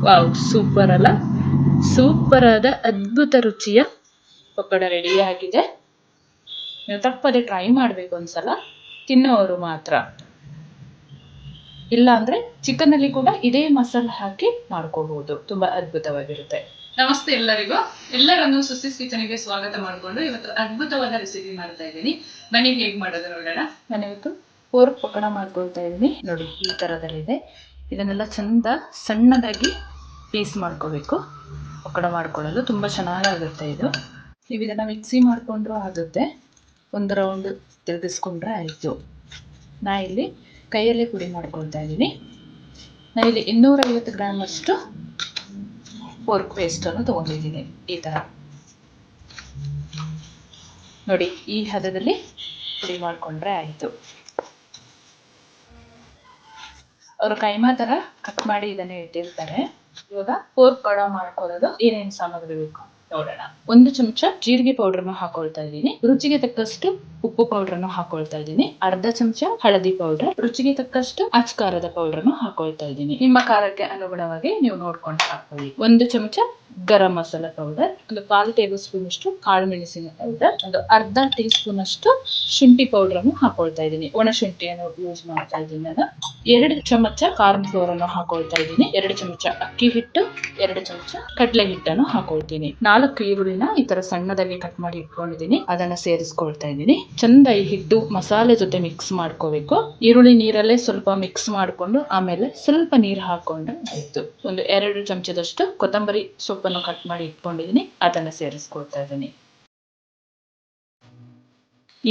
Wow, super ಅಲ್ಲ? Super ಆದ ಅದ್ಭುತ ರುಚಿಯ ಪಕೋಡ ರೆಡಿ ಆಗಿದೆ. ನೀವು ತಪ್ಪದೆ ಟ್ರೈ ಮಾಡಬೇಕು ಒಂದ್ಸಲ. ತಿನ್ನೋರು ಮಾತ್ರ, ಇಲ್ಲ ಅಂದ್ರೆ ಚಿಕನ್ ಅಲ್ಲಿ ಕೂಡ ಇದೇ ಮಸಾಲೆ ಹಾಕಿ ಮಾಡ್ಕೋಬಹುದು. ತುಂಬಾ ಅದ್ಭುತವಾಗಿರುತ್ತೆ. ನಮಸ್ತೆ ಎಲ್ಲರಿಗೂ, ಎಲ್ಲರನ್ನು ಸುಸಿಸ್ ಕಿಚನ್ಗೆ ಸ್ವಾಗತ ಮಾಡಿಕೊಂಡು ಇವತ್ತು ಅದ್ಭುತವಾದ ರೆಸಿಪಿ ಮಾಡ್ತಾ ಇದ್ದೀನಿ. ಬನ್ನಿ ಹೇಗ್ ಮಾಡೋದು ನೋಡೋಣ. ನಾನು ಇವತ್ತು ಪೋರ್ಕ್ ಪಕೋಡ ಮಾಡ್ಕೊಳ್ತಾ ಇದ್ದೀನಿ. ನೋಡಿ, ಈ ತರದಲ್ಲಿದೆ. ಇದನ್ನೆಲ್ಲ ಚಂದ ಸಣ್ಣದಾಗಿ ಪೀಸ್ ಮಾಡ್ಕೋಬೇಕು. ಪಕೋಡ ಮಾಡ್ಕೊಳ್ಳಲು ತುಂಬಾ ಚೆನ್ನಾಗಾಗುತ್ತೆ ಇದು. ನೀವು ಇದನ್ನ ಮಿಕ್ಸಿ ಮಾಡ್ಕೊಂಡ್ರೂ ಆಗುತ್ತೆ. ಒಂದು ರೌಂಡ್ ತಿರುಗಿಸ್ಕೊಂಡ್ರೆ ಆಯಿತು. ನಾ ಇಲ್ಲಿ ಕೈಯಲ್ಲೇ ಪುಡಿ ಮಾಡ್ಕೊಳ್ತಾ ಇದ್ದೀನಿ. ನಾನು ಇಲ್ಲಿ 250 ಗ್ರಾಮ್ ಅಷ್ಟು ಪೋರ್ಕ್ ಪೇಸ್ಟನ್ನು ತೊಗೊಂಡಿದ್ದೀನಿ. ಈ ಥರ ನೋಡಿ, ಈ ಹದದಲ್ಲಿ ಪುಡಿ ಮಾಡಿಕೊಂಡ್ರೆ ಆಯಿತು. ಅವರು ಕೈಮಾ ಥರ ಕಟ್ ಮಾಡಿ ಇದನ್ನೇ ಇಟ್ಟಿರ್ತಾರೆ. ಇವಾಗ ಪೋರ್ಕ್ ಪಕೋಡ ಮಾಡ್ಕೊಳ್ಳೋದು ಏನೇನು ಸಾಮಗ್ರಿ ಬೇಕು ನೋಡೋಣ. 1 ಚಮಚ ಜೀರಿಗೆ ಪೌಡರ್ನ ಹಾಕೊಳ್ತಾ ಇದ್ದೀನಿ. ರುಚಿಗೆ ತಕ್ಕಷ್ಟು ಉಪ್ಪು ಪೌಡರ್ನ ಹಾಕೊಳ್ತಾ ಇದ್ದೀನಿ. ಅರ್ಧ ಚಮಚ ಹಳದಿ ಪೌಡರ್, ರುಚಿಗೆ ತಕ್ಕಷ್ಟು ಅಚ್ಕಾರದ ಪೌಡರ್ನ ಹಾಕೊಳ್ತಾ ಇದ್ದೀನಿ. ನಿಮ್ಮ ಖಾರಕ್ಕೆ ಅನುಗುಣವಾಗಿ ನೀವು ನೋಡ್ಕೊಂಡು ಹಾಕೊಳ್ಳಿ. 1 ಚಮಚ ಗರಂ ಮಸಾಲ ಪೌಡರ್, ಒಂದು 1/4 ಟೇಬಲ್ ಸ್ಪೂನ್ ಅಷ್ಟು ಕಾಳು ಮೆಣಸಿನ ಪೌಡರ್, ಒಂದು ಅರ್ಧ ಟೀ ಸ್ಪೂನ್ ಅಷ್ಟು ಶುಂಠಿ ಪೌಡರ್ ಅನ್ನು ಹಾಕೊಳ್ತಾ ಇದ್ದೀನಿ. ಒಣ ಶುಂಠಿಯನ್ನು ಯೂಸ್ ಮಾಡ್ತಾ ಇದ್ದೀನಿ ನಾನು. 2 ಚಮಚ ಕಾರ್ನ್ ಫ್ಲೋರ್ ಅನ್ನು ಹಾಕೊಳ್ತಾ ಇದ್ದೀನಿ. 2 ಚಮಚ ಅಕ್ಕಿ ಹಿಟ್ಟು, 2 ಚಮಚ ಕಡಲೆ ಹಿಟ್ಟನ್ನು ಹಾಕೊಳ್ತೀನಿ. 4 ಈರುಳ್ಳಿನ ಈ ತರ ಸಣ್ಣದಾಗಿ ಕಟ್ ಮಾಡಿ ಇಟ್ಕೊಂಡಿದ್ದೀನಿ. ಅದನ್ನ ಸೇರಿಸ್ಕೊಳ್ತಾ ಇದ್ದೀನಿ. ಚಂದ ಈ ಹಿಟ್ಟು ಮಸಾಲೆ ಜೊತೆ ಮಿಕ್ಸ್ ಮಾಡ್ಕೋಬೇಕು. ಈರುಳ್ಳಿ ನೀರಲ್ಲೇ ಸ್ವಲ್ಪ ಮಿಕ್ಸ್ ಮಾಡ್ಕೊಂಡು ಆಮೇಲೆ ಸ್ವಲ್ಪ ನೀರು ಹಾಕೊಂಡು ಆಯ್ತು. ಒಂದು 2 ಚಮಚದಷ್ಟು ಕೊತ್ತಂಬರಿ ಸೊಪ್ಪನ್ನು ಕಟ್ ಮಾಡಿ ಇಟ್ಕೊಂಡಿದ್ದೀನಿ. ಅದನ್ನ ಸೇರಿಸ್ಕೊಳ್ತಾ ಇದ್ದೀನಿ.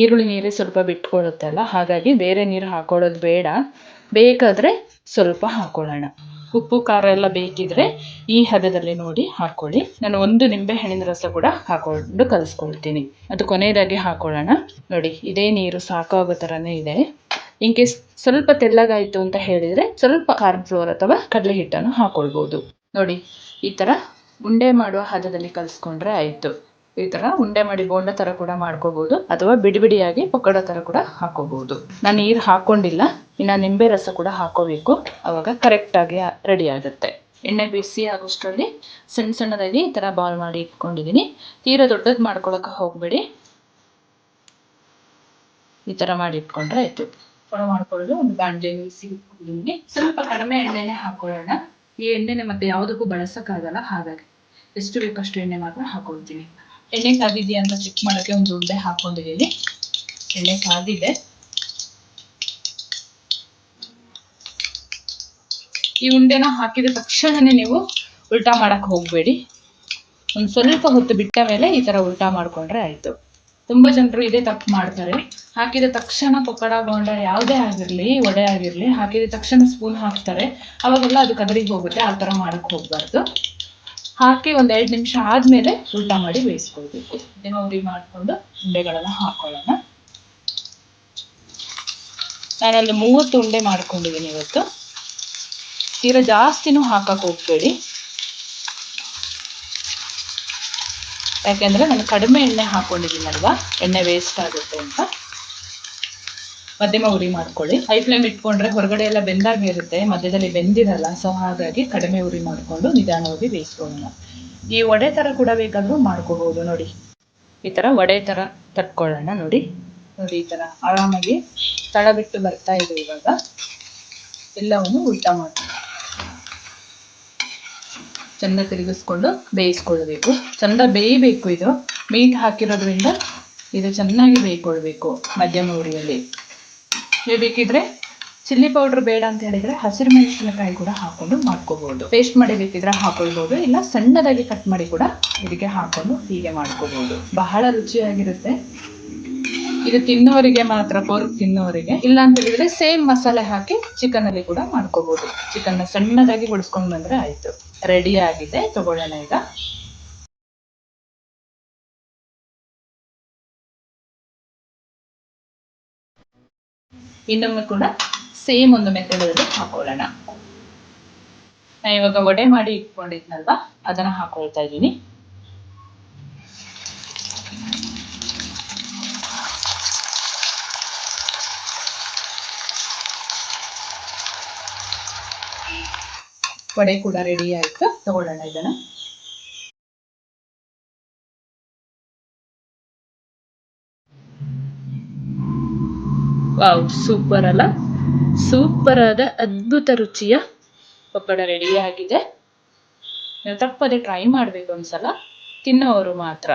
ಈರುಳ್ಳಿ ನೀರೇ ಸ್ವಲ್ಪ ಬಿಟ್ಕೊಳ್ಳುತ್ತೆ ಅಲ್ಲ, ಹಾಗಾಗಿ ಬೇರೆ ನೀರು ಹಾಕೊಳ್ಳೋದು ಬೇಡ. ಬೇಕಾದ್ರೆ ಸ್ವಲ್ಪ ಹಾಕೊಳ್ಳೋಣ. ಉಪ್ಪು ಖಾರ ಎಲ್ಲ ಬೇಕಿದ್ರೆ ಈ ಹದದಲ್ಲಿ ನೋಡಿ ಹಾಕೊಳ್ಳಿ. ನಾನು 1 ನಿಂಬೆ ಹಣ್ಣಿನ ರಸ ಕೂಡ ಹಾಕೊಂಡು ಕಲಿಸ್ಕೊಳ್ತೀನಿ. ಅದು ಕೊನೆಯದಾಗಿ ಹಾಕೊಳ್ಳೋಣ. ನೋಡಿ, ಇದೇ ನೀರು ಸಾಕಾಗೋ ಥರನೇ ಇದೆ. ಇನ್ ಕೇಸ್ ಸ್ವಲ್ಪ ತೆಳ್ಳಗಾಯಿತು ಅಂತ ಹೇಳಿದರೆ ಸ್ವಲ್ಪ ಕಾರ್ನ್ ಫ್ಲೋರ್ ಅಥವಾ ಕಡಲೆ ಹಿಟ್ಟನ್ನು ಹಾಕೊಳ್ಬೋದು. ನೋಡಿ, ಈ ಥರ ಉಂಡೆ ಮಾಡುವ ಹದದಲ್ಲಿ ಕಲಿಸ್ಕೊಂಡ್ರೆ ಆಯಿತು. ಈ ಥರ ಉಂಡೆ ಮಾಡಿ ಬೋಂಡ ಥರ ಕೂಡ ಮಾಡ್ಕೋಬೋದು, ಅಥವಾ ಬಿಡಿಯಾಗಿ ಪಕೋಡ ಥರ ಕೂಡ ಹಾಕೋಬಹುದು. ನಾನು ನೀರು ಹಾಕೊಂಡಿಲ್ಲ, ಇನ್ನು ನಿಂಬೆ ರಸ ಕೂಡ ಹಾಕೋಬೇಕು. ಅವಾಗ ಕರೆಕ್ಟಾಗಿ ರೆಡಿ ಆಗುತ್ತೆ. ಎಣ್ಣೆ ಬಿಸಿ ಆಗೋಷ್ಟರಲ್ಲಿ ಸಣ್ಣ ಸಣ್ಣದಾಗಿ ಈ ಥರ ಬಾಲ್ ಮಾಡಿ ಇಟ್ಕೊಂಡಿದ್ದೀನಿ. ತೀರಾ ದೊಡ್ಡದು ಮಾಡ್ಕೊಳಕ್ಕೆ ಹೋಗಬೇಡಿ. ಈ ಥರ ಮಾಡಿ ಇಟ್ಕೊಂಡ್ರೆ ಆಯಿತು. ಪಕೋಡ ಮಾಡ್ಕೊಳ್ಳೋದು ಒಂದು ಬಾಣಲೆ ಬಿಸಿ ಇಟ್ಕೊಂಡಿದ್ದೀನಿ. ಸ್ವಲ್ಪ ಕಡಿಮೆ ಎಣ್ಣೆನೆ ಹಾಕೊಳ್ಳೋಣ. ಈ ಎಣ್ಣೆನೆ ಮತ್ತೆ ಯಾವುದಕ್ಕೂ ಬಳಸೋಕ್ಕಾಗಲ್ಲ, ಹಾಗಾಗಿ ಎಷ್ಟು ಬೇಕಷ್ಟು ಎಣ್ಣೆ ಮಾತ್ರ ಹಾಕೊಳ್ತೀನಿ. ಎಣ್ಣೆ ಕಾದಿದೆಯಾ ಅಂತ ಚೆಕ್ ಮಾಡೋಕ್ಕೆ ಒಂದು ಉಂಡೆ ಹಾಕೊಂಡಿದ್ದೀನಿ. ಎಣ್ಣೆ ಕಾದಿದೆ. ಈ ಉಂಡೆನ ಹಾಕಿದ ತಕ್ಷಣನೇ ನೀವು ಉಲ್ಟಾ ಮಾಡಕ್ಕೆ ಹೋಗಬೇಡಿ. ಒಂದು ಸ್ವಲ್ಪ ಹೊತ್ತು ಬಿಟ್ಟ ಮೇಲೆ ಈ ಥರ ಉಲ್ಟಾ ಮಾಡಿಕೊಂಡ್ರೆ ಆಯಿತು. ತುಂಬ ಜನರು ಇದೇ ತಪ್ಪು ಮಾಡ್ತಾರೆ. ಹಾಕಿದ ತಕ್ಷಣ ಪಕೋಡ ಬೋಂಡ ಯಾವುದೇ ಆಗಿರಲಿ, ವಡೆ ಆಗಿರಲಿ, ಹಾಕಿದ ತಕ್ಷಣ ಸ್ಪೂನ್ ಹಾಕ್ತಾರೆ. ಅವಾಗೆಲ್ಲ ಅದು ಕದರಿಗೆ ಹೋಗುತ್ತೆ. ಆ ಥರ ಮಾಡಕ್ಕೆ ಹೋಗಬಾರ್ದು. ಹಾಕಿ ಒಂದು 2 ನಿಮಿಷ ಆದಮೇಲೆ ಉಲ್ಟಾ ಮಾಡಿ ಬೇಯಿಸ್ಕೊಳ್ಬೇಕು. ಉರಿ ಮಾಡಿಕೊಂಡು ಉಂಡೆಗಳನ್ನು ಹಾಕೊಳ್ಳೋಣ. ನಾನಲ್ಲಿ 30 ಉಂಡೆ ಮಾಡ್ಕೊಂಡಿದ್ದೀನಿ ಇವತ್ತು. ತೀರಾ ಜಾಸ್ತಿನೂ ಹಾಕಕ್ಕೆ ಹೋಗಬೇಡಿ, ಯಾಕೆಂದರೆ ನಾನು ಕಡಿಮೆ ಎಣ್ಣೆ ಹಾಕೊಂಡಿದ್ದೀನಲ್ವಾ, ಎಣ್ಣೆ ವೇಸ್ಟ್ ಆಗುತ್ತೆ ಅಂತ. ಮಧ್ಯಮ ಉರಿ ಮಾಡ್ಕೊಳ್ಳಿ. ಹೈ ಫ್ಲೇಮ್ ಇಟ್ಕೊಂಡ್ರೆ ಹೊರಗಡೆ ಎಲ್ಲ ಬೆಂದಾಗಿ ಇರುತ್ತೆ, ಮಧ್ಯದಲ್ಲಿ ಬೆಂದಿರಲ್ಲ. ಸೊ ಹಾಗಾಗಿ ಕಡಿಮೆ ಉರಿ ಮಾಡಿಕೊಂಡು ನಿಧಾನವಾಗಿ ಬೇಯಿಸ್ಕೊಳ್ಳೋಣ. ಈ ವಡೆ ಥರ ಕೂಡ ಬೇಕಾದರೂ ಮಾಡ್ಕೋಬಹುದು. ನೋಡಿ, ಈ ಥರ ವಡೆ ಥರ ತಟ್ಕೊಳ್ಳೋಣ. ನೋಡಿ, ಈ ಥರ ಆರಾಮಾಗಿ ತಳ ಬಿಟ್ಟು ಬರ್ತಾ ಇದೆ. ಇವಾಗ ಎಲ್ಲವನ್ನು ಉಲ್ಟಾ ಮಾಡಿ ಚಂದ ತಿರುಗಿಸ್ಕೊಂಡು ಬೇಯಿಸ್ಕೊಳ್ಬೇಕು. ಚಂದ ಬೇಯಬೇಕು. ಇದು ಮೀಟ್ ಹಾಕಿರೋದ್ರಿಂದ ಇದು ಚೆನ್ನಾಗಿ ಬೇಯ್ಕೊಳ್ಬೇಕು ಮಧ್ಯಮ ಉರಿಯಲ್ಲಿ. ನೀವು ಬೇಕಿದ್ರೆ ಚಿಲ್ಲಿ ಪೌಡರ್ ಬೇಡ ಅಂತ ಹೇಳಿದರೆ ಹಸಿರು ಮೆಣಸಿನಕಾಯಿ ಕೂಡ ಹಾಕೊಂಡು ಮಾಡ್ಕೋಬಹುದು. ಪೇಸ್ಟ್ ಮಾಡಿ ಬೇಕಿದ್ರೆ ಹಾಕೊಳ್ಬೋದು, ಇಲ್ಲ ಸಣ್ಣದಾಗಿ ಕಟ್ ಮಾಡಿ ಕೂಡ ಇದಕ್ಕೆ ಹಾಕೊಂಡು ಹೀಗೆ ಮಾಡ್ಕೋಬಹುದು. ಬಹಳ ರುಚಿಯಾಗಿರುತ್ತೆ. ಇದು ತಿನ್ನೋರಿಗೆ ಮಾತ್ರ, ಪೋರ್ಕ್ ತಿನ್ನೋರಿಗೆ. ಇಲ್ಲ ಅಂತ ಹೇಳಿದ್ರೆ ಸೇಮ್ ಮಸಾಲೆ ಹಾಕಿ ಚಿಕನ್ ಅಲ್ಲಿ ಕೂಡ ಮಾಡ್ಕೋಬಹುದು. ಚಿಕನ್ನ ಸಣ್ಣದಾಗಿ ಗುಡಿಸ್ಕೊಂಡು ಬಂದ್ರೆ ಆಯ್ತು. ರೆಡಿ ಆಗಿದೆ. ತಗೊಳ್ಳೋಣ ಈಗ. ಇನ್ನೊಮ್ಮೆ ಕೂಡ ಸೇಮ್ ಒಂದು ಮೆಥಡಲ್ಲಿ ಹಾಕೊಳ್ಳೋಣ. ನಾನು ಇವಾಗ ವಡೆ ಮಾಡಿ ಇಟ್ಕೊಂಡಿದ್ನಲ್ವಾ, ಅದನ್ನ ಹಾಕೊಳ್ತಾ ಇದ್ದೀನಿ. ವಡೆ ಕೂಡ ರೆಡಿ ಆಯ್ತು, ತಗೊಳ್ಳೋಣ ಇದನ್ನ. ವಾವ್, ಸೂಪರ್ ಅಲ್ಲ? ಸೂಪರ್ ಆದ ಅದ್ಭುತ ರುಚಿಯ ಪಕೋಡ ರೆಡಿ ಆಗಿದೆ. ನೀವು ತಪ್ಪದೆ ಟ್ರೈ ಮಾಡಬೇಕು ಒಂದ್ಸಲ, ತಿನ್ನೋರು ಮಾತ್ರ.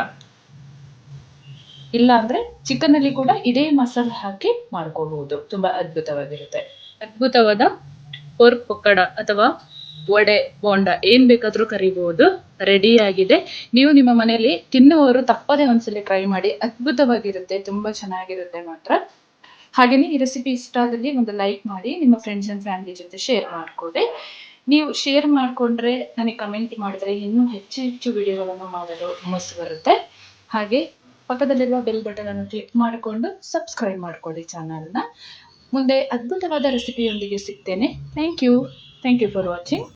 ಇಲ್ಲ ಅಂದ್ರೆ ಚಿಕನ್ ಅಲ್ಲಿ ಕೂಡ ಇದೇ ಮಸಾಲೆ ಹಾಕಿ ಮಾಡ್ಕೋಬಹುದು, ತುಂಬಾ ಅದ್ಭುತವಾಗಿರುತ್ತೆ. ಅದ್ಭುತವಾದ ಪೋರ್ಕ್ ಪಕೋಡ ಅಥವಾ ವಡೆ ಬೋಂಡ ಏನ್ ಬೇಕಾದ್ರೂ ಕರಿಬಹುದು, ರೆಡಿ ಆಗಿದೆ. ನೀವು ನಿಮ್ಮ ಮನೆಯಲ್ಲಿ ತಿನ್ನುವವರು ತಪ್ಪದೆ ಒಂದ್ಸಲಿ ಟ್ರೈ ಮಾಡಿ, ಅದ್ಭುತವಾಗಿರುತ್ತೆ, ತುಂಬಾ ಚೆನ್ನಾಗಿರುತ್ತೆ ಮಾತ್ರ. ಹಾಗೇನೆ ಈ ರೆಸಿಪಿ ಇಷ್ಟ ಆದಲ್ಲಿ ಒಂದು ಲೈಕ್ ಮಾಡಿ, ನಿಮ್ಮ ಫ್ರೆಂಡ್ಸ್ ಅಂಡ್ ಫ್ಯಾಮಿಲಿ ಜೊತೆ ಶೇರ್ ಮಾಡ್ಕೊಳ್ಳಿ. ನೀವು ಶೇರ್ ಮಾಡ್ಕೊಂಡ್ರೆ, ನನಗೆ ಕಮೆಂಟ್ ಮಾಡಿದ್ರೆ ಇನ್ನೂ ಹೆಚ್ಚು ಹೆಚ್ಚು ವಿಡಿಯೋಗಳನ್ನು ಮಾಡಲು ಹುಮ್ಮಸ್ಸು ಬರುತ್ತೆ. ಹಾಗೆ ಪಕ್ಕದಲ್ಲಿರುವ ಬೆಲ್ ಬಟನ್ ಅನ್ನು ಕ್ಲಿಕ್ ಮಾಡಿಕೊಂಡು ಸಬ್ಸ್ಕ್ರೈಬ್ ಮಾಡ್ಕೊಳ್ಳಿ ಚಾನಲ್ನ. ಮುಂದೆ ಅದ್ಭುತವಾದ ರೆಸಿಪಿಯೊಂದಿಗೆ ಸಿಗ್ತೇನೆ. Thank you for watching.